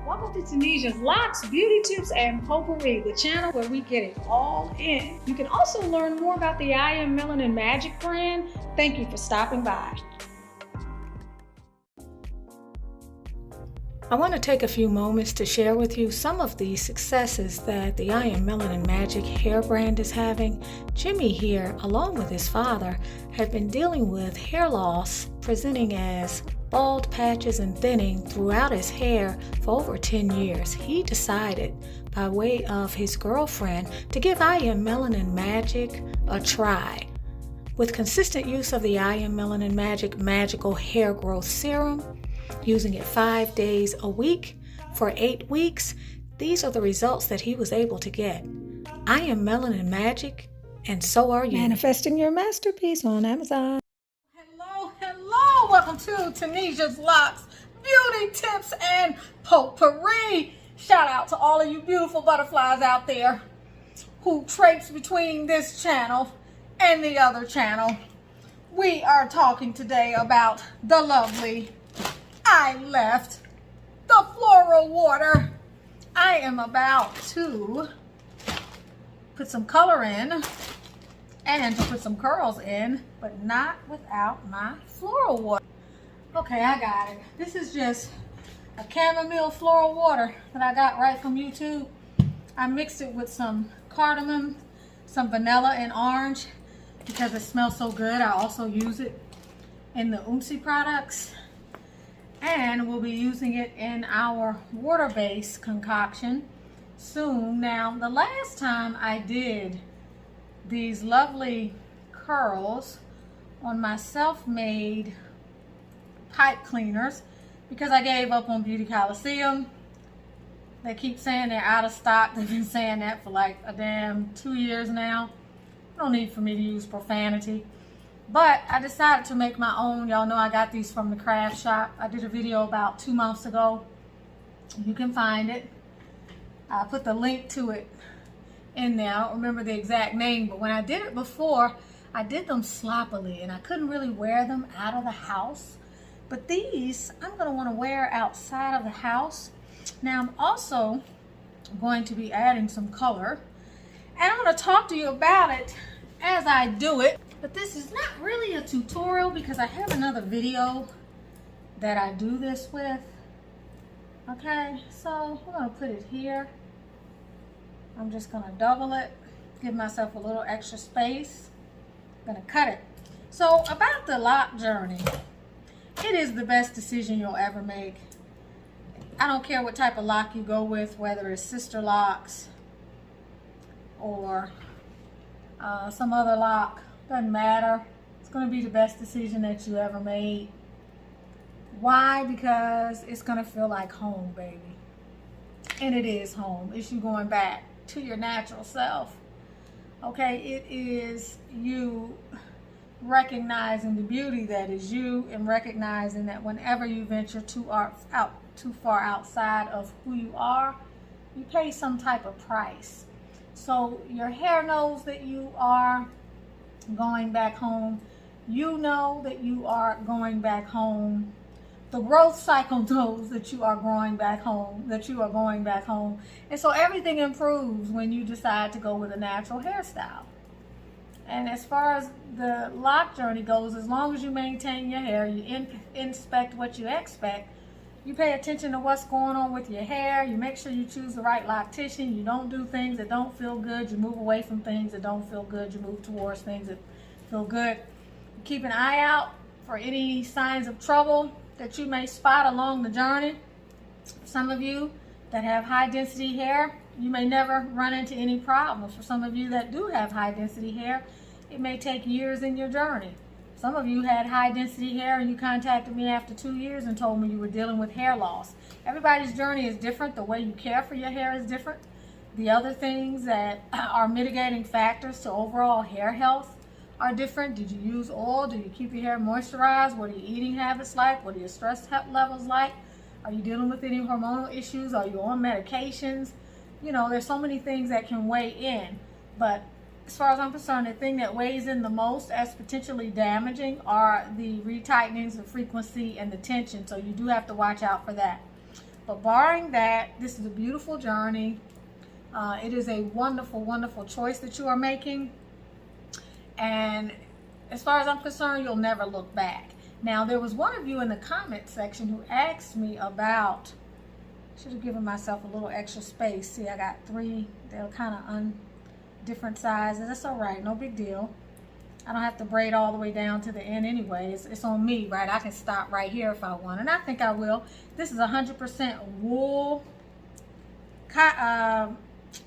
Welcome to Tunisia's Locs, Beauty Tips, and Potpourri, the channel where we get it all in. You can also learn more about the I Am Melanin Magic brand. Thank you for stopping by. I want to take a few moments to share with you some of the successes that the I Am Melanin Magic hair brand is having. Jimmy here, along with his father, have been dealing with hair loss presenting as bald patches and thinning throughout his hair for over 10 years. He decided, by way of his girlfriend, to give I Am Melanin Magic a try. With consistent use of the I Am Melanin Magic Magical Hair Growth Serum, using it 5 days a week for 8 weeks, these are the results that he was able to get. I Am Melanin Magic, and so are you. Manifesting your masterpiece on Amazon. Hello, welcome to Tunisia's Locs, Beauty Tips, and Potpourri. Shout out to all of you beautiful butterflies out there who traipse between this channel and the other channel. We are talking today about the lovely I left the floral water. I am about to put some color in and to put some curls in, but not without my floral water. Okay, I got it. This is just a chamomile floral water that I got right from YouTube. I mixed it with some cardamom, some vanilla, and orange because it smells so good. I also use it in the Oomsi products. And we'll be using it in our water-based concoction soon. Now, the last time I did these lovely curls on my self-made pipe cleaners, because I gave up on Beauty Coliseum. They keep saying they're out of stock. They've been saying that for like a damn 2 years now. No need for me to use profanity. But I decided to make my own. Y'all know I got these from the craft shop. I did a video about 2 months ago. You can find it. I put the link to it in there. I don't remember the exact name, but when I did it before, I did them sloppily and I couldn't really wear them out of the house. But these, I'm going to want to wear outside of the house. Now, I'm also going to be adding some color, and I'm going to talk to you about it as I do it. But this is not really a tutorial because I have another video that I do this with. Okay, so I'm going to put it here. I'm just going to double it, give myself a little extra space. I'm going to cut it. So about the lock journey, it is the best decision you'll ever make. I don't care what type of lock you go with, whether it's Sisterlocks or some other lock. Doesn't matter. It's going to be the best decision that you ever made. Why? Because it's going to feel like home, baby. And it is home. It's you going back to your natural self. Okay, it is you recognizing the beauty that is you, and recognizing that whenever you venture too far outside of who you are, you pay some type of price. So your hair knows that you are going back home. You know that you are going back home. The growth cycle knows that you are growing back home, And so everything improves when you decide to go with a natural hairstyle. And as far as the lock journey goes, as long as you maintain your hair, you inspect what you expect, you pay attention to what's going on with your hair, you make sure you choose the right loctician, you don't do things that don't feel good, you move away from things that don't feel good, you move towards things that feel good. You keep an eye out for any signs of trouble that you may spot along the journey. Some of you that have high density hair, you may never run into any problems. For some of you that do have high density hair, it may take years in your journey. Some of you had high density hair and you contacted me after 2 years and told me you were dealing with hair loss. Everybody's journey is different. The way you care for your hair is different. The other things that are mitigating factors to overall hair health are different. Did you use oil? Do you keep your hair moisturized? What are your eating habits like? What are your stress levels like? Are you dealing with any hormonal issues? Are you on medications? You know, there's so many things that can weigh in. But as far as I'm concerned, the thing that weighs in the most as potentially damaging are the retightenings, the frequency, and the tension. So you do have to watch out for that. But barring that, this is a beautiful journey. It is a wonderful, wonderful choice that you are making. And as far as I'm concerned, you'll never look back. Now, there was one of you in the comment section who asked me about, should have given myself a little extra space. See, I got 3. They're kind of different sizes. That's all right. No big deal. I don't have to braid all the way down to the end anyway. It's on me, right? I can stop right here if I want, and I think I will. This is 100% wool yarn.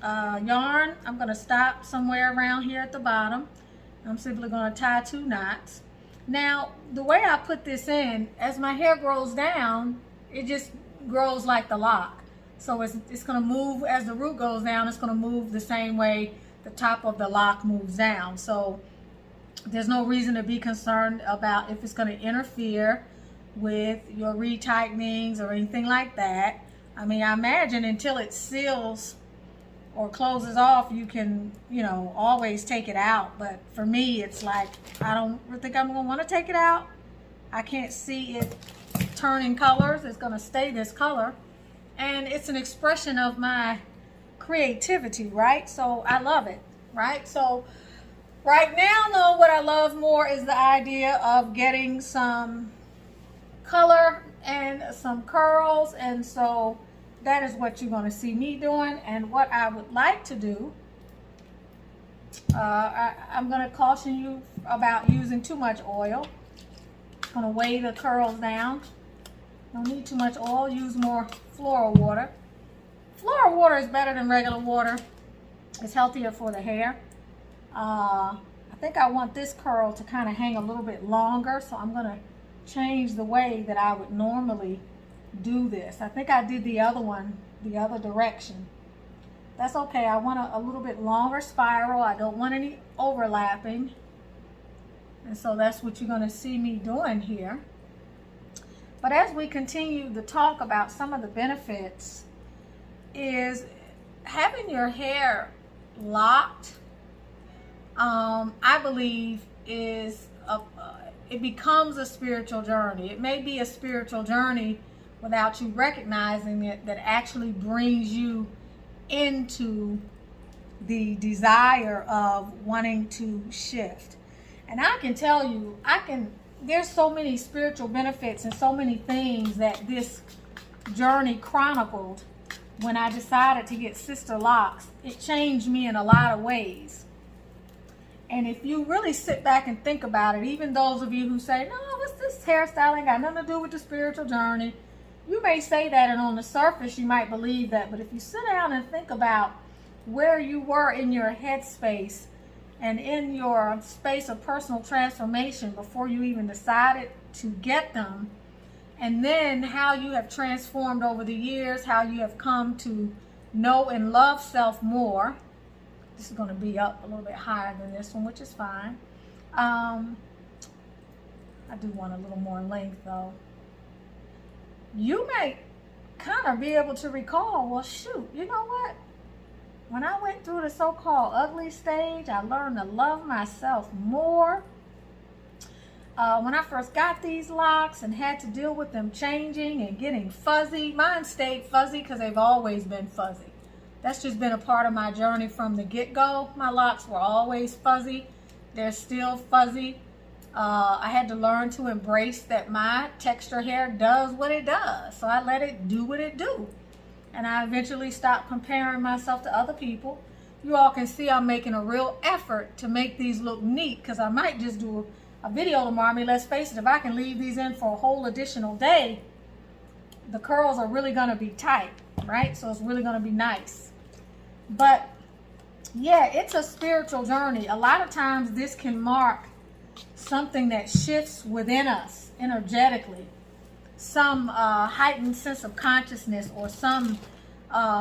I'm going to stop somewhere around here at the bottom. I'm simply going to tie 2 knots. Now, the way I put this in, as my hair grows down, it just grows like the lock. So it's going to move as the root goes down. It's going to move the same way the top of the lock moves down. So there's no reason to be concerned about if it's going to interfere with your retightenings or anything like that. I mean, I imagine until it seals or closes off, you can, you know, always take it out. But for me, it's like, I don't think I'm going to want to take it out. I can't see it turning colors. It's going to stay this color. And it's an expression of my creativity, right? So I love it, right? So right now, though, what I love more is the idea of getting some color and some curls. And so that is what you're going to see me doing. And what I would like to do, I'm going to caution you about using too much oil. I'm going to weigh the curls down. Don't need too much oil. Use more floral water. Floral water is better than regular water. It's healthier for the hair. I think I want this curl to kind of hang a little bit longer, so I'm going to change the way that I would normally do this. I think I did the other one the other direction. That's okay. I want a little bit longer spiral. I don't want any overlapping. And so that's what you're going to see me doing here. But as we continue to talk about some of the benefits, is having your hair locked, I believe it becomes a spiritual journey. It may be a spiritual journey without you recognizing it, that actually brings you into the desire of wanting to shift. And I can tell you, there's so many spiritual benefits and so many things that this journey chronicled when I decided to get Sisterlocks. It changed me in a lot of ways. And if you really sit back and think about it, even those of you who say, no, what's this hairstyle? Ain't got nothing to do with the spiritual journey. You may say that, and on the surface you might believe that. But if you sit down and think about where you were in your headspace and in your space of personal transformation before you even decided to get them, and then how you have transformed over the years, how you have come to know and love self more. This is going to be up a little bit higher than this one, which is fine. I do want a little more length though. You may kind of be able to recall, well, shoot, you know what? When I went through the so-called ugly stage, I learned to love myself more. When I first got these locks and had to deal with them changing and getting fuzzy, mine stayed fuzzy because they've always been fuzzy. That's just been a part of my journey from the get-go. My locks were always fuzzy. They're still fuzzy. I had to learn to embrace that my texture hair does what it does. So I let it do what it do. And I eventually stopped comparing myself to other people. You all can see I'm making a real effort to make these look neat, because I might just do a video tomorrow. I mean, let's face it, if I can leave these in for a whole additional day, the curls are really going to be tight, right? So it's really going to be nice. But yeah, it's a spiritual journey. A lot of times this can mark something that shifts within us energetically, some heightened sense of consciousness, or some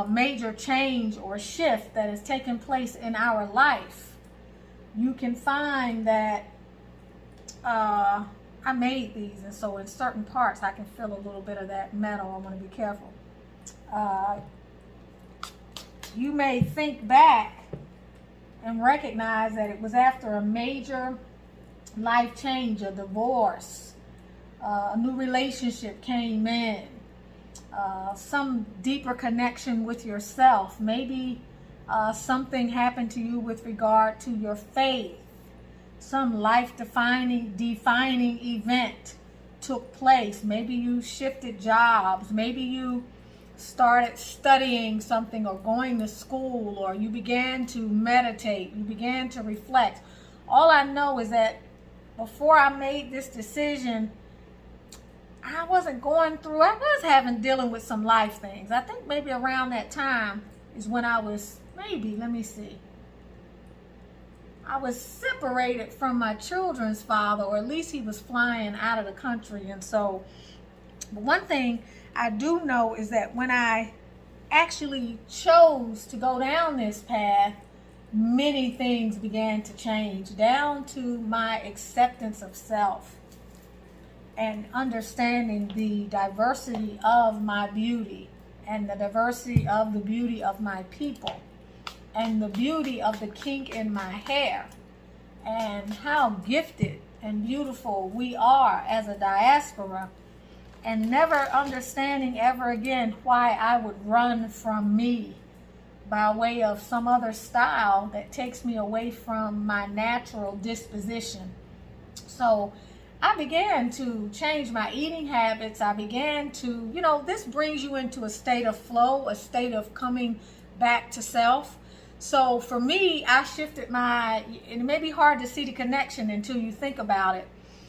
major change or shift that has taken place in our life. You can find that I made these, and so in certain parts I can feel a little bit of that metal. I want to be careful. You may think back and recognize that it was after a major life change, a divorce, a new relationship came in, some deeper connection with yourself. Maybe something happened to you with regard to your faith. Some life-defining event took place. Maybe you shifted jobs. Maybe you started studying something or going to school, or you began to meditate. You began to reflect. All I know is that before I made this decision, I wasn't going through, I was dealing with some life things. I think maybe around that time is when I was, I was separated from my children's father, or at least he was flying out of the country. And so, but one thing I do know is that when I actually chose to go down this path, many things began to change, down to my acceptance of self and understanding the diversity of my beauty and the diversity of the beauty of my people and the beauty of the kink in my hair and how gifted and beautiful we are as a diaspora, and never understanding ever again why I would run from me by way of some other style that takes me away from my natural disposition. So I began to change my eating habits. I began to, this brings you into a state of flow, a state of coming back to self. So for me, I shifted it may be hard to see the connection until you think about it.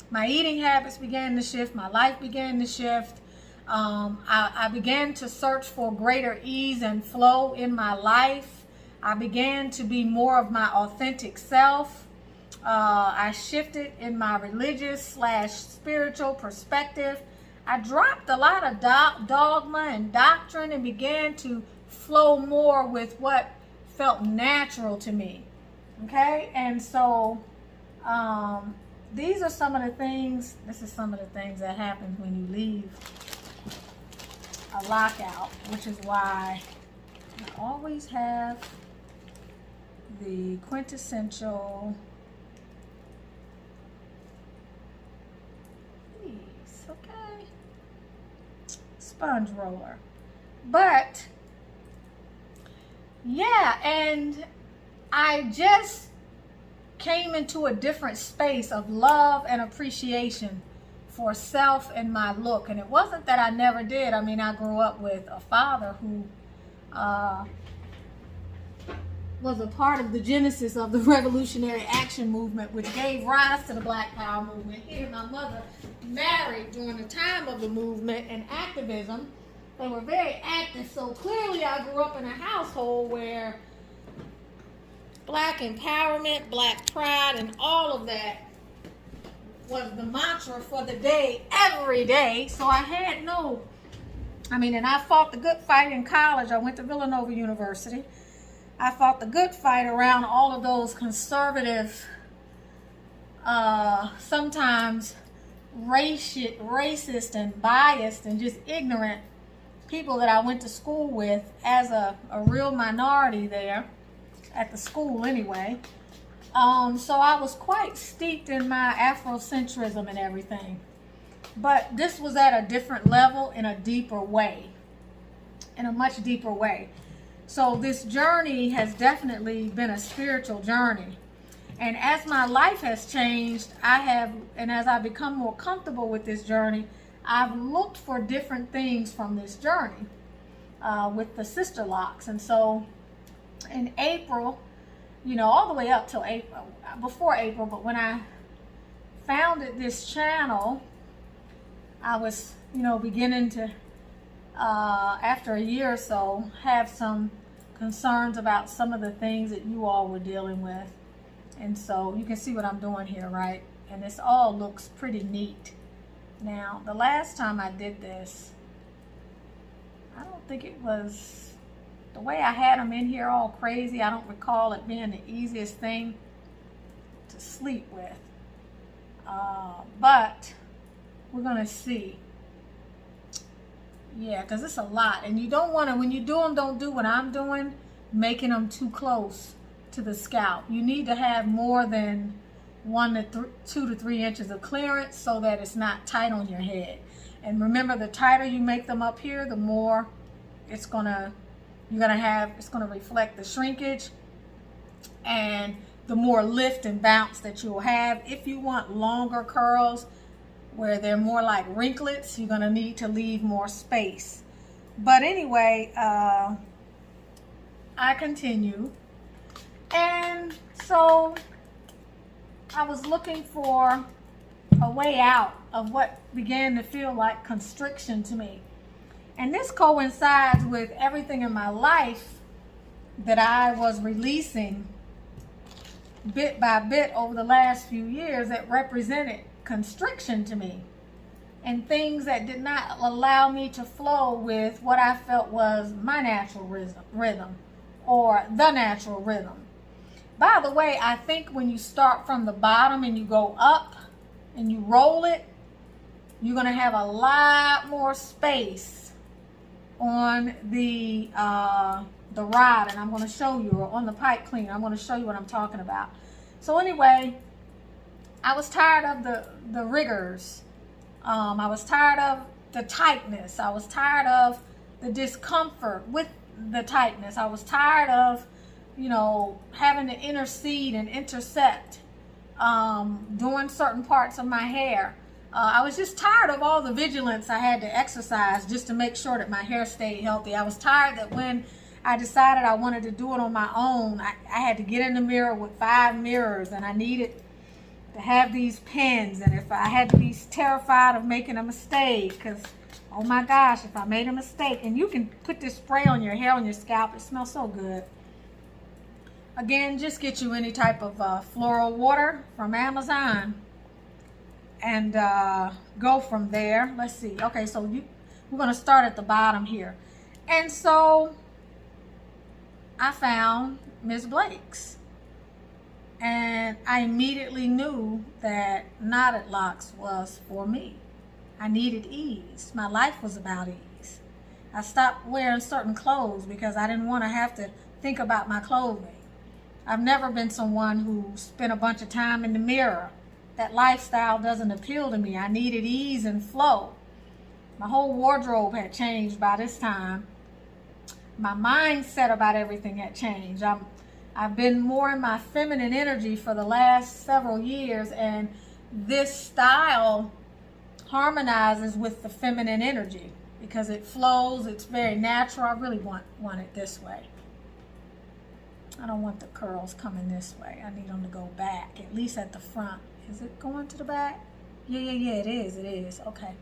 My eating habits began to shift. My life began to shift. I began to search for greater ease and flow in my life. I began to be more of my authentic self. I shifted in my religious/spiritual perspective. I dropped a lot of dogma and doctrine and began to flow more with what felt natural to me. Okay? And so these are some of the things, this is some of the things that happen when you leave a lockout, which is why I always have the quintessential sponge roller. But yeah, and I just came into a different space of love and appreciation for self and my look. And it wasn't that I never did. I mean, I grew up with a father who was a part of the genesis of the Revolutionary Action Movement, which gave rise to the Black Power movement. He and my mother married during the time of the movement and activism. They were very active, so clearly I grew up in a household where Black empowerment, Black pride, and all of that was the mantra for the day, every day. So I had and I fought the good fight in college. I went to Villanova University. I fought the good fight around all of those conservative, sometimes racist and biased and just ignorant people that I went to school with as a real minority there at the school anyway. So I was quite steeped in my Afrocentrism and everything. But this was at a different level, in a deeper way, in a much deeper way. So this journey has definitely been a spiritual journey. And as my life has changed, and as I become more comfortable with this journey, I've looked for different things from this journey with the Sisterlocks. And so in April, all the way up till April, before April, but when I founded this channel, I was, beginning to, after a year or so, have some concerns about some of the things that you all were dealing with. And so you can see what I'm doing here, right? And this all looks pretty neat. Now, the last time I did this, I don't think it was, the way I had them in here all crazy, I don't recall it being the easiest thing to sleep with. But we're going to see. Yeah, because it's a lot. And you don't want to, when you do them, don't do what I'm doing, making them too close to the scalp. You need to have more than 2 to 3 inches of clearance so that it's not tight on your head. And remember, the tighter you make them up here, the more it's gonna reflect the shrinkage, and the more lift and bounce that you'll have. If you want longer curls where they're more like ringlets, you're gonna need to leave more space. But anyway, I continue. And so I was looking for a way out of what began to feel like constriction to me. And this coincides with everything in my life that I was releasing bit by bit over the last few years that represented constriction to me, and things that did not allow me to flow with what I felt was my natural rhythm or the natural rhythm. By the way, I think when you start from the bottom and you go up and you roll it, you're going to have a lot more space on the rod, and I'm going to show you, or on the pipe cleaner. I'm going to show you what I'm talking about. So anyway, I was tired of the rigors. I was tired of the tightness. I was tired of the discomfort with the tightness. I was tired of, you know, having to intercede and intercept doing certain parts of my hair. I was just tired of all the vigilance I had to exercise just to make sure that my hair stayed healthy. I was tired that when I decided I wanted to do it on my own, I had to get in the mirror with 5 mirrors, and I needed to have these pens, and if I had to be terrified of making a mistake, because oh my gosh, if I made a mistake. And you can put this spray on your hair, on your scalp. It smells so good. Again, just get you any type of floral water from Amazon and go from there. Let's see. Okay, so we're going to start at the bottom here. And so I found Miss Blake's, and I immediately knew that knotted locks was for me. I needed ease. My life was about ease. I stopped wearing certain clothes because I didn't want to have to think about my clothing. I've never been someone who spent a bunch of time in the mirror. That lifestyle doesn't appeal to me. I needed ease and flow. My whole wardrobe had changed by this time. My mindset about everything had changed. I've been more in my feminine energy for the last several years, and this style harmonizes with the feminine energy because it flows. It's very natural. I really want it this way. I don't want the curls coming this way. I need them to go back, at least at the front. Is it going to the back? Yeah, it is. Okay.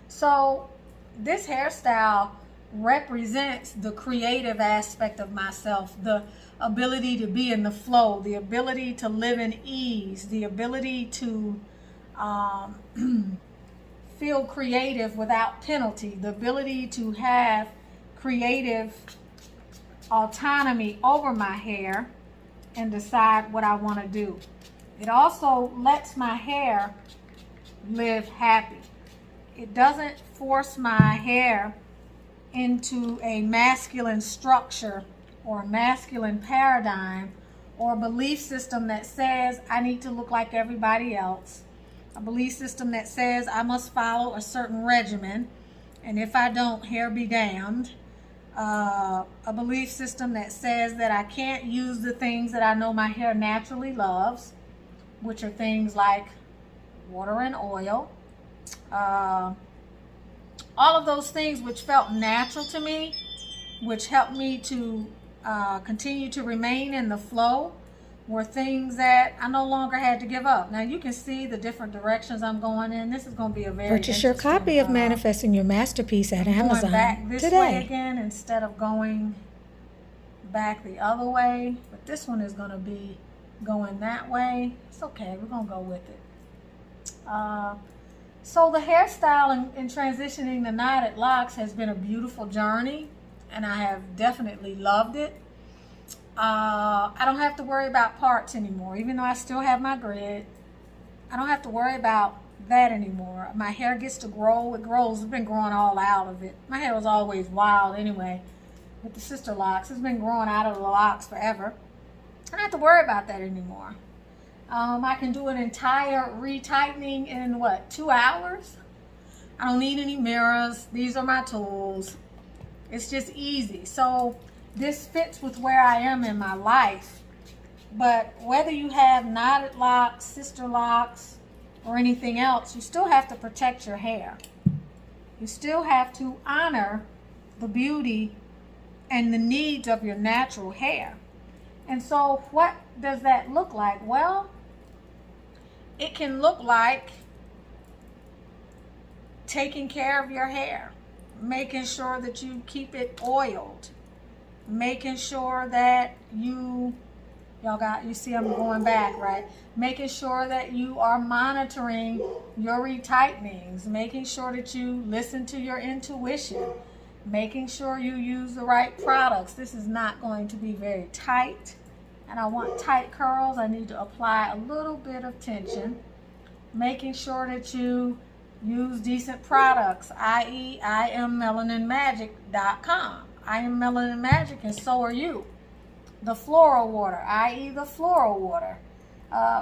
So this hairstyle represents the creative aspect of myself, the ability to be in the flow, the ability to live in ease, the ability to feel creative without penalty, the ability to have creative autonomy over my hair and decide what I want to do. It also lets my hair live happy. It doesn't force my hair into a masculine structure or a masculine paradigm or a belief system that says I need to look like everybody else, a belief system that says I must follow a certain regimen, and if I don't, hair be damned, a belief system that says that I can't use the things that I know my hair naturally loves, which are things like water and oil, all of those things which felt natural to me, which helped me to continue to remain in the flow, were things that I no longer had to give up. Now you can see the different directions I'm going in. This is going to be a very Purchase your copy of Manifesting Your Masterpiece at Amazon going back this today. way again instead of going back the other way. But this one is going to be going that way. It's okay. We're going to go with it. So the hairstyle and transitioning to knotted locks has been a beautiful journey, and I have definitely loved it. I don't have to worry about parts anymore, even though I still have my grid. I don't have to worry about that anymore. My hair gets to grow. It grows. It's been growing all out of it. My hair was always wild anyway with the Sisterlocks. It's been growing out of the locks forever. I don't have to worry about that anymore. I can do an entire retightening in 2 hours? I don't need any mirrors. These are my tools. It's just easy. So this fits with where I am in my life. But whether you have knotted locks, sister locks, or anything else, you still have to protect your hair. You still have to honor the beauty and the needs of your natural hair. And so what does that look like? Well, it can look like taking care of your hair, making sure that you keep it oiled, making sure that you see I'm going back, right? Making sure that you are monitoring your retightenings, making sure that you listen to your intuition, making sure you use the right products. This is not going to be very tight, and I want tight curls. I need to apply a little bit of tension. Making sure that you use decent products, i.e. IamMelaninMagic.com. I am Melanin Magic, and so are you. The floral water, i.e. the floral water.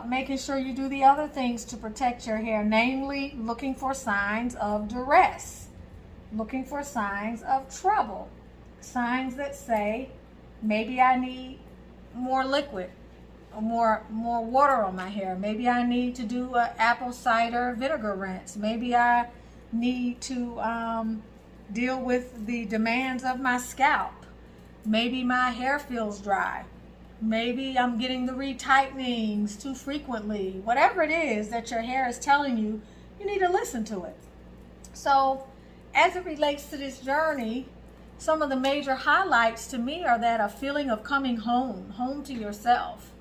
Making sure you do the other things to protect your hair, namely looking for signs of duress, looking for signs of trouble, signs that say maybe I need more liquid or more water on my hair. Maybe I need to do an apple cider vinegar rinse. Maybe I need to deal with the demands of my scalp. Maybe my hair feels dry. Maybe I'm getting the retightenings too frequently. Whatever it is that your hair is telling you, you need to listen to it. So as it relates to this journey, some of the major highlights to me are that a feeling of coming home, home to yourself,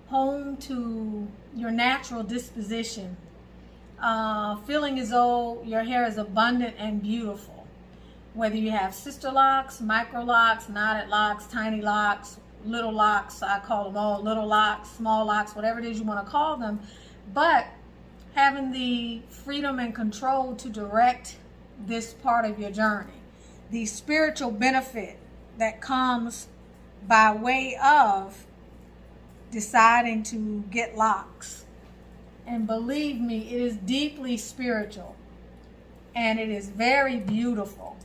home to your natural disposition, feeling as though your hair is abundant and beautiful. Whether you have sister locks, micro locks, knotted locks, tiny locks, little locks, I call them all little locks, small locks, whatever it is you want to call them, but having the freedom and control to direct this part of your journey, the spiritual benefit that comes by way of deciding to get locks. And believe me, it is deeply spiritual and it is very beautiful.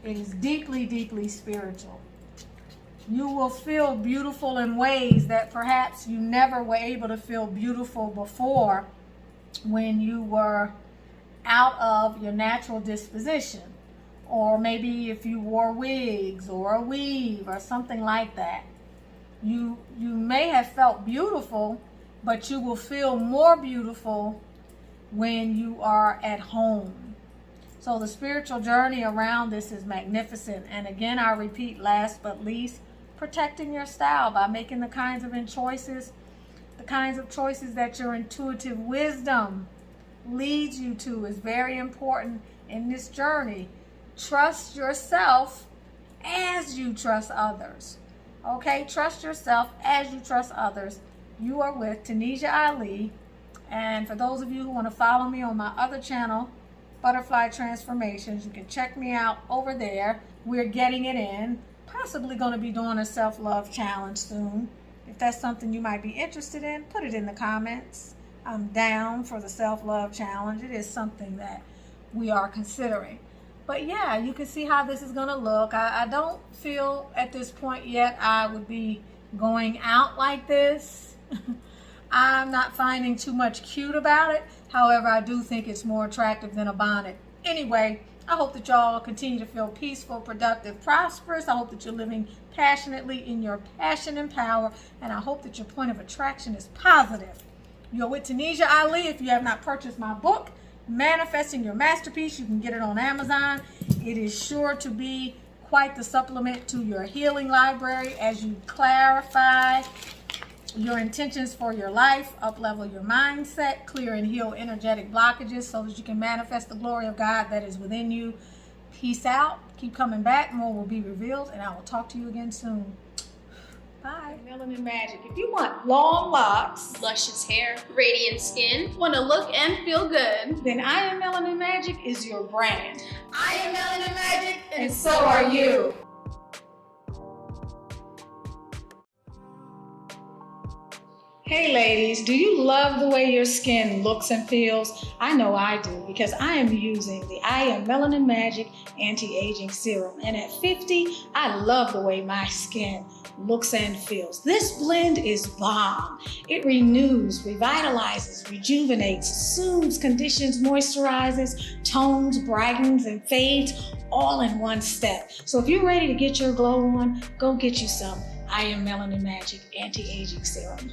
It is deeply, deeply spiritual. You will feel beautiful in ways that perhaps you never were able to feel beautiful before when you were out of your natural disposition. Or maybe if you wore wigs or a weave or something like that. You may have felt beautiful, but you will feel more beautiful when you are at home. So the spiritual journey around this is magnificent. And again, I repeat, last but least, protecting your style by making the kinds of choices that your intuitive wisdom leads you to is very important in this journey. Trust yourself as you trust others. Okay, trust yourself as you trust others. You are with Tanisha Ali. And for those of you who want to follow me on my other channel, Butterfly Transformations, you can check me out over there. We're getting it in. Possibly going to be doing a self-love challenge soon. If that's something you might be interested in, put it in the comments. I'm down for the self-love challenge. It is something that we are considering. But yeah, you can see how this is going to look. I don't feel at this point yet I would be going out like this. I'm not finding too much cute about it. However, I do think it's more attractive than a bonnet. Anyway, I hope that y'all continue to feel peaceful, productive, prosperous. I hope that you're living passionately in your passion and power. And I hope that your point of attraction is positive. You're with Tanisha Ali. If you have not purchased my book, Manifesting Your Masterpiece, you can get it on Amazon. It is sure to be quite the supplement to your healing library as you clarify your intentions for your life, up-level your mindset, clear and heal energetic blockages so that you can manifest the glory of God that is within you. Peace out. Keep coming back. More will be revealed, and I will talk to you again soon. Bye. Melanin Magic. If you want long locks, luscious hair, radiant skin, want to look and feel good, then I Am Melanin Magic is your brand. I Am Melanin Magic, and so are you. Hey ladies, do you love the way your skin looks and feels? I know I do, because I am using the I Am Melanin Magic Anti-Aging Serum. And at 50, I love the way my skin looks and feels. This blend is bomb. It renews, revitalizes, rejuvenates, soothes, conditions, moisturizes, tones, brightens, and fades all in one step. So if you're ready to get your glow on, go get you some I Am Melanin Magic Anti-Aging Serum.